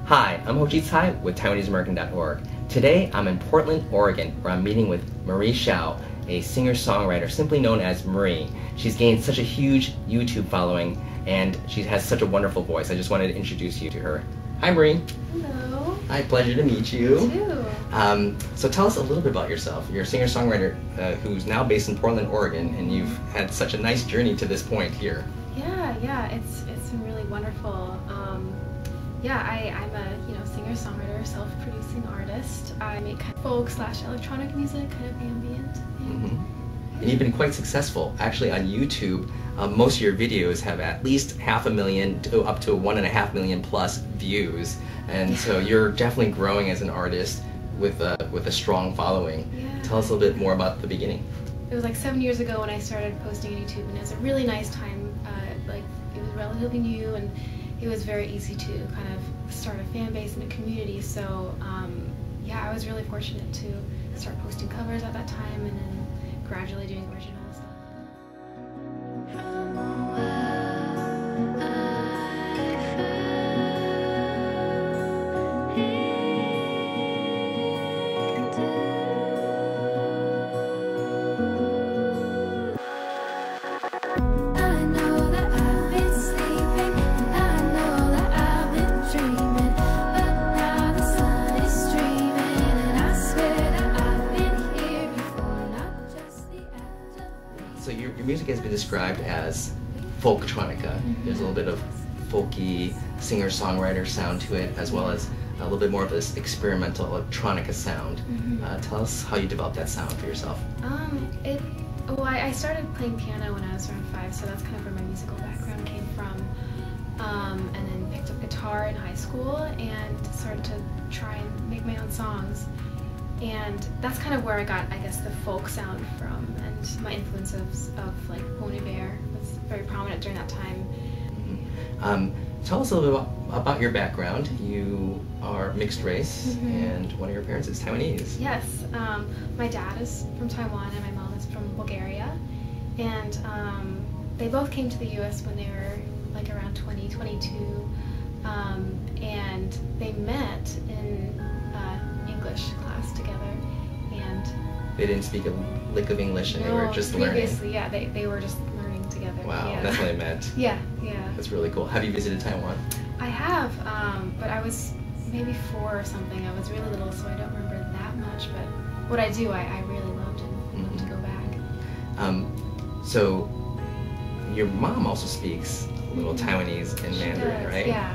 Hi, I'm Ho Chi Tsai with TaiwaneseAmerican.org. Today, I'm in Portland, Oregon, where I'm meeting with Marie Xiao, a singer-songwriter simply known as Marie. She's gained such a huge YouTube following, and she has such a wonderful voice. I just wanted to introduce you to her. Hi, Marie. Hello. Hi, pleasure to meet you. You too. So tell us a little bit about yourself. You're a singer-songwriter who's now based in Portland, Oregon, and you've had such a nice journey to this point here. Yeah, it's been really wonderful. I'm a singer-songwriter, self-producing artist. I make kind of folk/electronic music, kind of ambient. And you've been quite successful. Actually, on YouTube, most of your videos have at least 500,000 to up to 1.5 million plus views, and so you're definitely growing as an artist with a strong following. Yeah. Tell us a little bit more about the beginning. It was like 7 years ago when I started posting on YouTube, and it was a really nice time. It was relatively new, and it was very easy to kind of start a fan base and a community. So I was really fortunate to start posting covers at that time, and then gradually doing originals. So your music has been described as folktronica. There's a little bit of folky singer-songwriter sound to it, as well as a little bit more of this experimental electronica sound. Tell us how you developed that sound for yourself. I started playing piano when I was around 5, so that's kind of where my musical background came from. And then picked up guitar in high school and started to try and make my own songs. And that's kind of where I got, I guess, the folk sound from, and my influence of like Bon Iver was very prominent during that time. Tell us a little bit about your background. You are mixed race, and one of your parents is Taiwanese. Yes, my dad is from Taiwan and my mom is from Bulgaria, and they both came to the U.S. when they were like around 20, 22, and they met in English class together, and they didn't speak a lick of English, and they were just learning. Previously, yeah, they were just learning together. Wow, yeah. that's what I meant. Yeah. That's really cool. Have you visited Taiwan? I have, but I was maybe 4 or something. I was really little, so I don't remember that much, but what I do, I really loved and love to go back. So your mom also speaks a little Taiwanese and Mandarin, right? Yeah.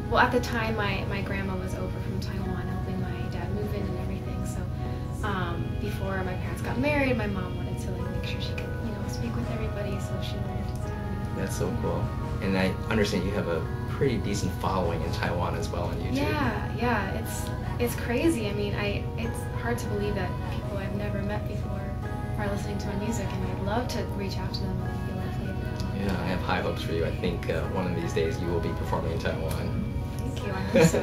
Well, at the time, my grandma was over from Taiwan helping my dad move in and everything, so before my parents got married, my mom wanted to make sure she could, speak with everybody, so she learned Taiwanese. That's so cool. And I understand you have a pretty decent following in Taiwan as well on YouTube. Yeah, it's crazy. I mean, it's hard to believe that people I've never met before are listening to my music, and I'd love to reach out to them and be like, hey. Yeah, I have high hopes for you. I think one of these days you will be performing in Taiwan. Thank you, I hope so.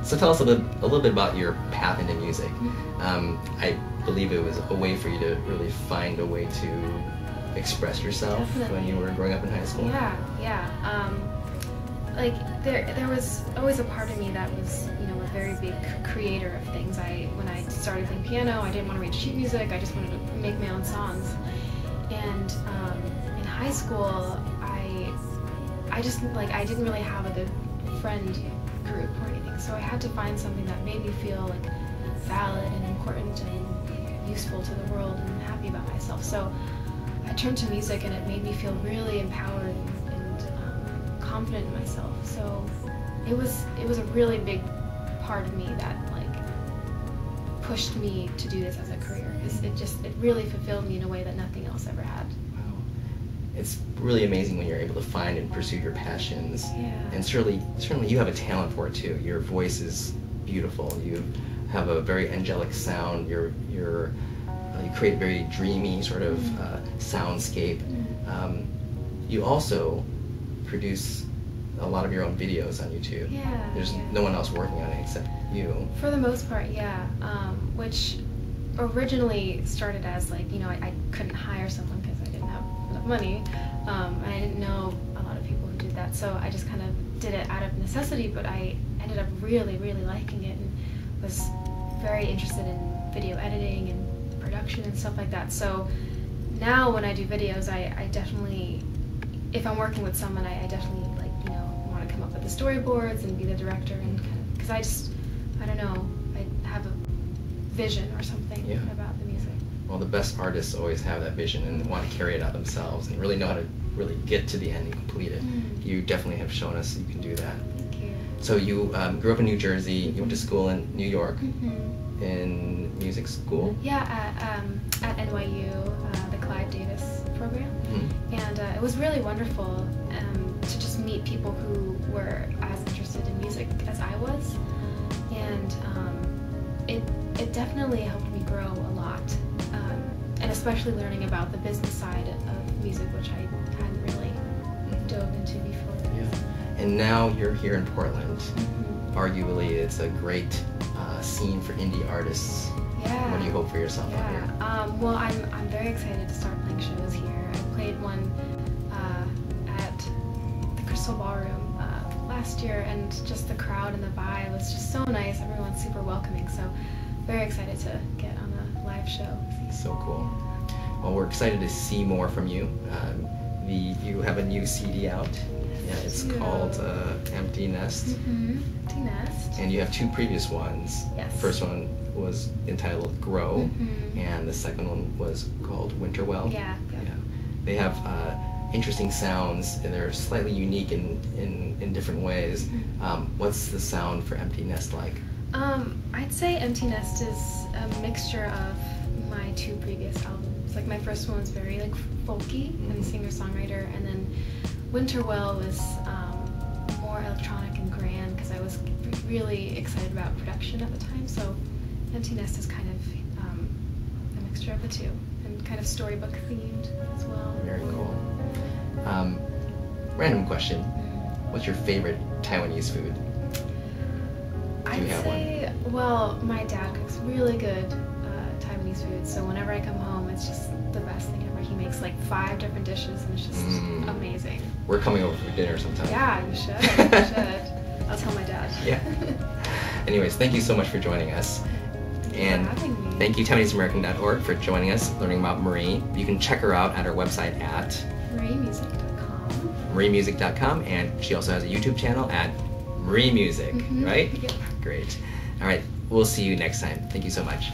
So tell us a little bit about your path into music. I believe it was a way for you to really find a way to express yourself. Definitely. When you were growing up in high school. Yeah. There was always a part of me that was, a very big creator of things. When I started playing piano, I didn't want to read sheet music. I just wanted to make my own songs. And in high school, I didn't really have a good friend group or anything, so I had to find something that made me feel like valid and important and useful to the world and happy about myself. So I turned to music, and it made me feel really empowered and confident in myself. So it was a really big part of me that pushed me to do this as a career. It really fulfilled me in a way that nothing else ever had. It's really amazing when you're able to find and pursue your passions. Yeah. And certainly you have a talent for it too. Your voice is beautiful. You have a very angelic sound. You create a very dreamy sort of soundscape. You also produce a lot of your own videos on YouTube. There's no one else working on it except you. For the most part, yeah. Which originally started as I couldn't hire someone because I didn't have enough money. I didn't know a lot of people who did that, so I just kind of did it out of necessity, but I ended up really, really liking it and was very interested in video editing and production and stuff like that. So now when I do videos, I definitely, if I'm working with someone, I definitely like, you know, want to come up with the storyboards and be the director, and kind of, because I don't know, I have a vision or something about the music. Well, the best artists always have that vision and want to carry it out themselves and really know how to really get to the end and complete it. You definitely have shown us you can do that. Thank you. So you grew up in New Jersey, you went to school in New York, in music school? Yeah, at NYU, the Clive Davis program. And it was really wonderful to just meet people who were as interested in music as I was. And it definitely helped me grow a lot. And especially learning about the business side of music, which I hadn't really dove into before. Yeah. And now you're here in Portland. Arguably, it's a great scene for indie artists. Yeah. What do you hope for yourself out here? Well, I'm very excited to start playing shows here. I played one at the Crystal Ballroom last year, and just the crowd and the vibe was just so nice. Everyone's super welcoming, so very excited to get on a live show. So cool. Well, we're excited to see more from you. You have a new CD out. Yeah, it's called Empty Nest. Empty Nest. And you have two previous ones. Yes. First one was entitled Grow, and the second one was called Winterwell. Yeah. They have interesting sounds, and they're slightly unique in different ways. What's the sound for Empty Nest like? I'd say Empty Nest is a mixture of my two previous albums. Like my first one was very like folky and singer-songwriter, and then Winterwell was more electronic and grand because I was really excited about production at the time. So Empty Nest is kind of a mixture of the two, and kind of storybook themed as well. Very cool. Random question. What's your favorite Taiwanese food? I'd say, well, my dad cooks really good Taiwanese food, so whenever I come home, it's just the best thing ever. He makes like 5 different dishes, and it's just amazing. We're coming over for dinner sometime. Yeah, you should. You should. I'll tell my dad. Yeah. Anyways, thank you so much for joining us. And thank you, TaiwaneseAmerican.org, for joining us, learning about Marie. You can check her out at her website at MarieMusic.com. MarieMusic.com, and she also has a YouTube channel at Marie Music, right? Yep. Great. All right, we'll see you next time. Thank you so much.